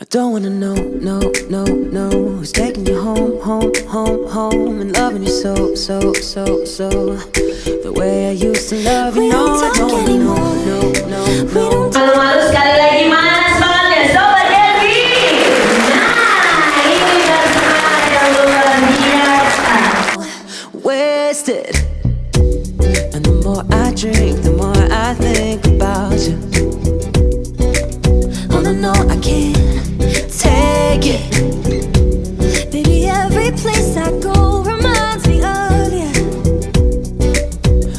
Don't wanna know, no, no, no, who's taking you home, home, home, home, and loving you so, so, so, so, the way I used to love you. No, I don't wanna know, no, no, no. Malu-malu sekali lagi, mana semangatnya Sobat GenBI? Nah, ini dia semangat yang luar biasa. Wasted, and the more I drink, the more I think about you. Oh no, no, I can't take it. Baby, every place I go reminds me of you.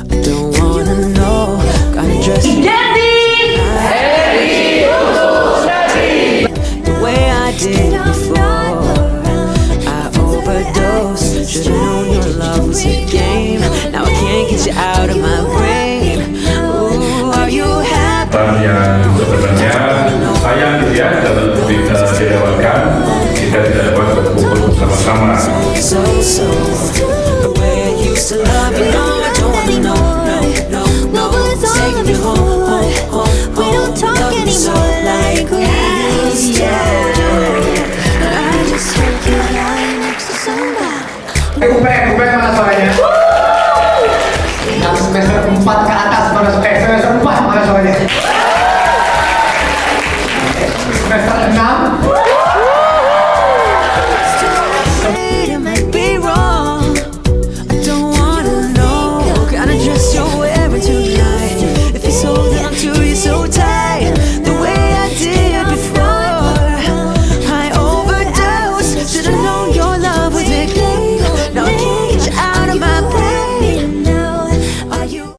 I don't wanna know, gotta dress GenBI! the way I did before. I overdosed, should've known your love was a game. Now I can't get you out of my brain. Ooh, are you happy? Yang sebenarnya sayang gitu ya, dalam dilewatkan jika tidak dapat berkumpul bersama-sama. So, the way I used to love you.